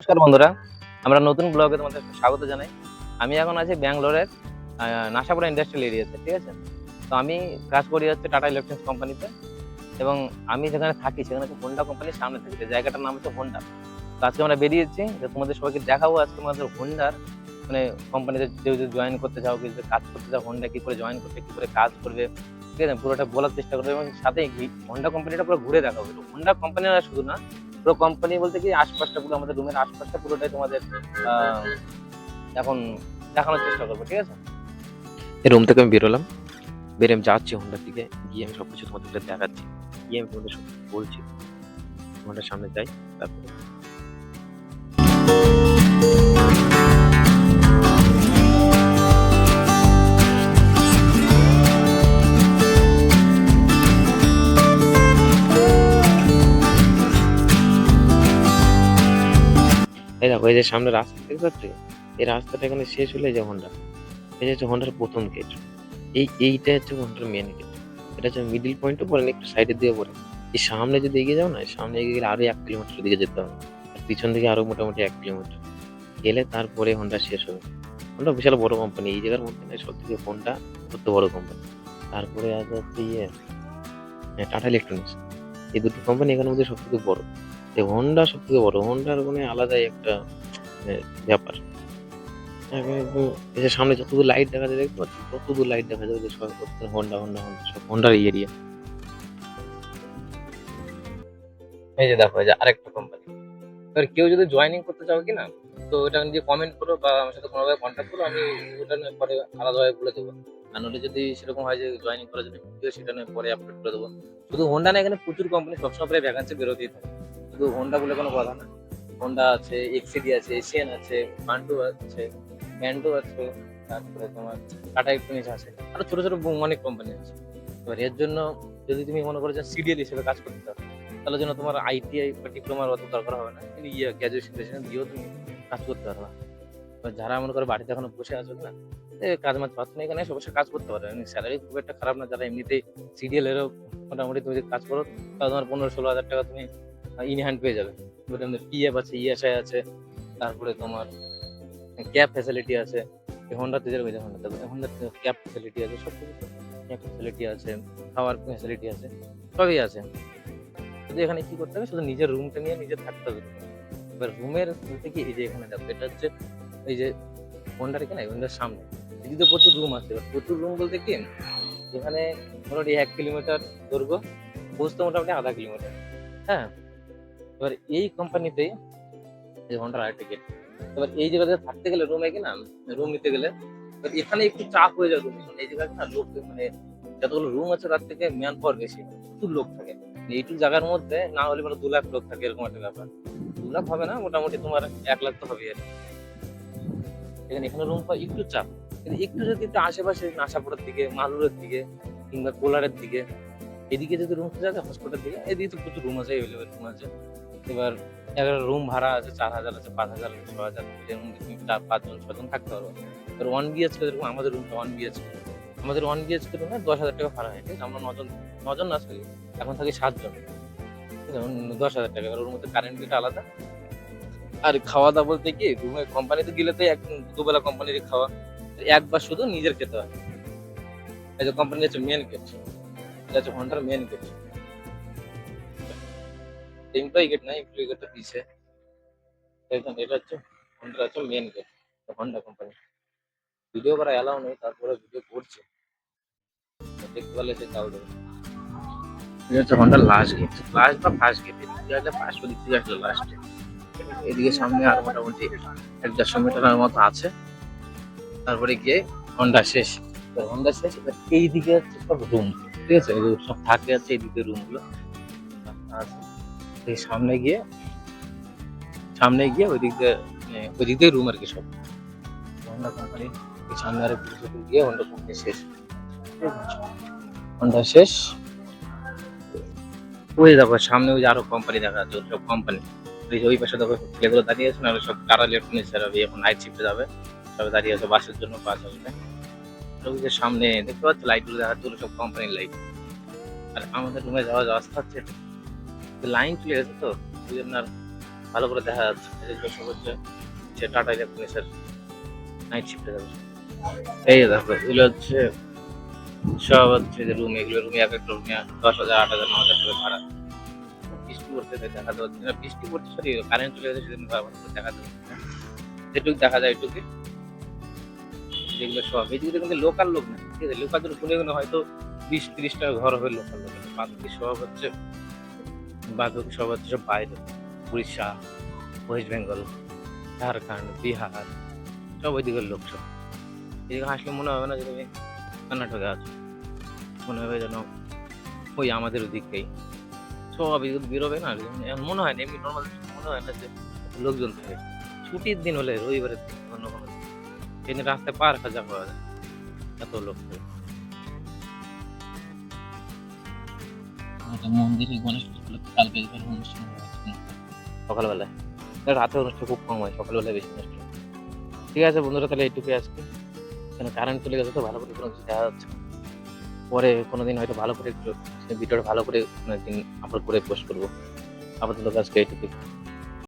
নমস্কার বন্ধুরা, আমরা নতুন ব্লগে তোমাদের স্বাগত জানাই। আমি এখন আছি ব্যাঙ্গালোরের নাসাপুরা ইন্ডাস্ট্রিয়াল এরিয়াতে, ঠিক আছে? তো আমি কাজ করি হচ্ছে টাটা ইলেকট্রনিক্স কোম্পানিতে, এবং আমি যেখানে থাকি সেখানে হচ্ছে হোন্ডা কোম্পানির সামনে থাকি। যে জায়গাটার নাম হচ্ছে হোন্ডা। তো আজকে আমরা বেরিয়েছি যে তোমাদের সবাইকে দেখাবো আজকে আমাদের হোন্ডার মানে কোম্পানিতে কেউ যদি জয়েন করতে চাও, কেউ যদি কাজ করতে চাও, হোন্ডা কি করে জয়েন করবে, কি করে কাজ করবে, ঠিক আছে? পুরোটা বলার চেষ্টা করবে এবং সাথে হোন্ডা কোম্পানিটা পুরো ঘুরে দেখাবো। হোন্ডা কোম্পানি শুধু না, পুরো কোম্পানি বলতে কি আশপাশটা পুরো আমাদের রুমের আশপাশটা পুরোটাই তোমাদের আহ, এখন দেখানোর চেষ্টা করবো, ঠিক আছে? এই রুম থেকে আমি বেরোলাম, বেরিয়ে আমি যাচ্ছি হোন্ডার দিকে, গিয়ে আমি সবকিছু তোমাদের দেখাচ্ছি, গিয়ে আমি তোমাদের সব বলছি। হোন্ডার সামনে যাই, তারপরে এই দেখো, এই যে সামনে রাস্তা দেখতে পাচ্ছ, এই রাস্তাটা এখানে শেষ হলে যে হোন্ডা, এটা হচ্ছে হোন্ডার প্রথম গেট। এইটা হচ্ছে হোন্ডার মেন গেট। এটা হচ্ছে মিডিল পয়েন্ট, পরে একটু সাইডের দিকে পড়ে। এই সামনে যদি এগিয়ে যাও না, সামনে এগিয়ে গেলে আরো 1 কিলোমিটার দিকে যেতে হবে, আর পিছন দিকে আরো মোটামুটি 1 কিলোমিটার গেলে তারপরে হোন্ডা শেষ হবে। হোন্ডা বিশাল বড় কোম্পানি, এই জায়গার মধ্যে সব থেকে হোন্ডা সবচেয়ে বড় কোম্পানি। তারপরে আছে হচ্ছে টাটা ইলেকট্রনিক্স। এই দুটো কোম্পানি এখানের মধ্যে সব থেকে বড়। হোন্ডা সব থেকে বড়, হোন্ডার মানে আলাদাই একটা ব্যাপার। এই যে সামনে যতদূর লাইট দেখা যায়, দেখতে পাচ্ছি ততদূর লাইট দেখা যাবে যে সব হোন্ডা হোন্ডা হোন্ডা, সব হোন্ডার এরিয়া। এই যে দেখো, এই যে আরেকটা কোম্পানি। এবার কেউ যদি জয়েনিং করতে চাও কি না, তো এটা নিয়ে কমেন্ট করো বা আমার সাথে কোনোভাবে কন্ট্যাক্ট করো, আমি ওটা নিয়ে পরে আলাদাভাবে বলে দেবো। আর নইলে যদি সেরকম হয় যে জয়েনিং করার জন্য ভিডিও, সেটা নিয়ে পরে আপলোড করে দেবো। শুধু হোন্ডা না, এখানে প্রচুর কোম্পানি সবসময় প্রায় ভ্যাকান্সি বেরোতেই থাকে। শুধু হোন্ডা বলে কোনো কথা না, হোন্ডা আছে, এক্সিডি আছে, এশিয়ান আছে, মান্টু আছে, ম্যান্ডো আছে, তারপরে তোমার টাটা ইলেকট্রনিক্স আছে, আরো ছোট ছোট অনেক কোম্পানি আছে। এবার এর জন্য যদি তুমি মনে করো যে সিডিএল হিসেবে কাজ করতে চাও, তাহলে জন্য তোমার আইটিআই বা ডিপ্লোমার অত দরকার হবে না, কিন্তু গ্র্যাজুয়েশন দিয়েও তুমি কাজ করতে পারবা। এবার যারা মনে করো বাড়িতে এখনো বসে আছো না, কাজ মাঝ পাচ্ছ না, এখানে অবশ্যই কাজ করতে পারো। স্যালারি খুব একটা খারাপ না, যারা এমনিতেই সিডিএল এরও মোটামুটি তুমি যদি কাজ করো, তাহলে তোমার 15-16 হাজার টাকা তুমি ইন হ্যান্ড পেয়ে যাবে। পিএফ আছে, ইএসআই আছে, তারপরে তোমার ক্যাব ফ্যাসিলিটি আছে। হোন্ডাতে যেরকম, হোন্ডাতে ক্যাব ফ্যাসিলিটি আছে, সব কিছু ক্যাব ফ্যাসিলিটি আছে, খাওয়ার ফ্যাসিলিটি আছে, সবই আছে। শুধু এখানে কি করতে হবে, শুধু নিজের রুমটা নিয়ে নিজে থাকতে হবে। এবার রুমের বলতে কি, এই যে এখানে দেখো, এটা হচ্ছে এই যে হোন্ডার এখানে, হোন্ডার সামনে এদিকে প্রচুর রুম আছে। এবার প্রচুর রুম বলতে কি, এখানে মোটামুটি 1 কিলোমিটার দৈর্ঘ্য, বুঝতে মোটামুটি আধা কিলোমিটার। হ্যাঁ, এবার এই কোম্পানিতেই এই হোন্ডার আরেকটা গেট। এবার এই জায়গাতে থাকতে গেলে, রুমে কি না, রুম নিতে গেলে এখানে একটু চাপ হয়ে যায় রুমে। এই জায়গায় না লোক, মানে যতগুলো রুম আছে তার থেকে ম্যান পাওয়ার বেশি, প্রচুর লোক থাকে। এইটুকু জায়গার মধ্যে না হলে মানে 2 লাখ লোক থাকে, এরকম একটা ব্যাপার। 2 লাখ হবে না, মোটামুটি তোমার 1 লাখ তো হবে আর কি। এখানে রুম পাওয়া একটু চাপ, কিন্তু একটু যদি একটু আশেপাশে আশাপুরের দিকে, মালুরের দিকে, কিংবা কোলারের দিকে, এদিকে যদি রুম খোঁজা যায়, হসপিটালের দিকে, এদিকে তো প্রচুর রুম আছে, এভেলেবেল রুম আছে। এবার একটা রুম ভাড়া আছে 4,000 আছে, 5,000, 6,000, এর মধ্যে তুমি 4-5 জন 6 জন থাকতে পারো। এবার 1 BHK, যেরকম আমাদের রুমটা 1 BHK, আমাদের 1 BHK রুমে 10,000 টাকা ভাড়া হয়, ঠিক আছে? আমরা 9 জন, 9 জন না সরি, এখন থাকি 7 জন, ঠিক আছে? 10,000 টাকা। এবার ওর মধ্যে কারেন্ট বিলটা আলাদা। আর খাওয়া দাওয়া বলতে কি, রুমে কোম্পানিতে গেলে তো দুবেলা কোম্পানির খাওয়া, একবার শুধু নিজের খেতে হয়। এই যে কোম্পানি হচ্ছে মেন গেট, এটা হচ্ছে হোন্ডার মেন গেট। এমপ্লয়ি গেট না, এমপ্লয়ি গেটটা পিছে। এটা হচ্ছে হোন্ডার হচ্ছে main gate, Honda company. Video করা এলাও নেই, তারপরে ভিডিও করছে, দেখতে পারলে সে তাও দেবে। এটা হচ্ছে হোন্ডার লাস্ট গেট, লাস্ট বা ফার্স্ট গেট। এদিকে আসলে ফার্স্ট, ওদিক থেকে আসলে লাস্টে। এদিকে সামনে আর মোটামুটি 1-1.5 মিটারের মতো আছে, তারপরে গিয়ে হোন্ডা শেষ। হোন্ডা শেষ, এবার এইদিকে হচ্ছে সব রুম, ঠিক আছে? এই সব থাকে আছে এইদিকে রুম গুলো আছে। এই সামনে গিয়ে ওই দিক দিয়ে রুম আর কি সব। হোন্ডা কোম্পানি সামনে আর একটু গিয়ে হোন্ডা কোম্পানি শেষ, হোন্ডা শেষ। ওই দেখো সামনে ওই যে আরো কোম্পানি দেখা যাচ্ছে, সব কোম্পানি। ওই পাশে দেখো ছেলেগুলো দাঁড়িয়ে আছে, নাহলে সব টাটা ইলেকট্রনিক্স এর এখন নাইট শিফটে যাবে, সবাই দাঁড়িয়ে আছে বাসের জন্য, বাস আসবে। ওই যে সামনে দেখতে পাচ্ছ লাইট গুলো দেখা যাচ্ছে, সব কোম্পানির লাইট। আর আমাদের রুমে যাওয়া রাস্তা হচ্ছে, লাইন চলে গেছে তো, ওই জন্য আর ভালো করে দেখা যাচ্ছে। এদিকে সব হচ্ছে যে টাটা ইলেকট্রনিক্সের নাইট শিফটে যাবে। এই যে দেখো এগুলো হচ্ছে সব হচ্ছে যে রুম, এগুলো রুমে এক একটা রুমে 10,000, 8,000, 9,000 করে ভাড়া। বৃষ্টি পড়ছে তাই দেখাতে পাচ্ছি না। বৃষ্টি পড়ছে সরি কারেন্ট চলে গেছে সেজন্য ভালো করে দেখাতে পাচ্ছি না। যেটুকু দেখা যায় এটুকু, যেগুলো সব এদিকে কিন্তু লোকাল লোক না, ঠিক আছে? লোকাল লোক শুনে গেলে হয়তো 20-30 টাকা ঘর হবে লোকাল লোকের, বাকি সব হচ্ছে সব বাইরে, উড়িষ্যা, ওয়েস্ট বেঙ্গল, ঝাড়খণ্ড, বিহার, সব ওইদিকের লোক সব। এদিকে আসলে মনে হবে না যে তুমি কর্ণাটকে আছো, মনে হবে যেন ওই আমাদের ওদিকেই সব এদিকে বেরোবে না, এমন মনে হয় না, এমনি নর্মাল মনে হয় না যে লোকজন থাকে। ছুটির দিন হলে রবিবারের দিন অন্য কোনো দিন সেদিন রাস্তায় পার খাজা পাওয়া যায়, এত লোক থাকে। একটা মন্দিরে গণেশ ঠাকুর কালকে এখানে অনুষ্ঠান হচ্ছে সকালবেলায়, রাতে অনুষ্ঠান খুব কম হয়, সকালবেলায় বেশি অনুষ্ঠান। ঠিক আছে বন্ধুরা, তাহলে এইটুকুই আজকে। কেন কারেন্ট চলে গেছে তো ভালো করে কোনো কিছু দেখা যাচ্ছে না। পরে কোনোদিন হয়তো ভালো করে একটু ভিডিওটা ভালো করে কোনো একদিন আপলোড করে পোস্ট করবো। আপাতত আজকে এইটুকুই।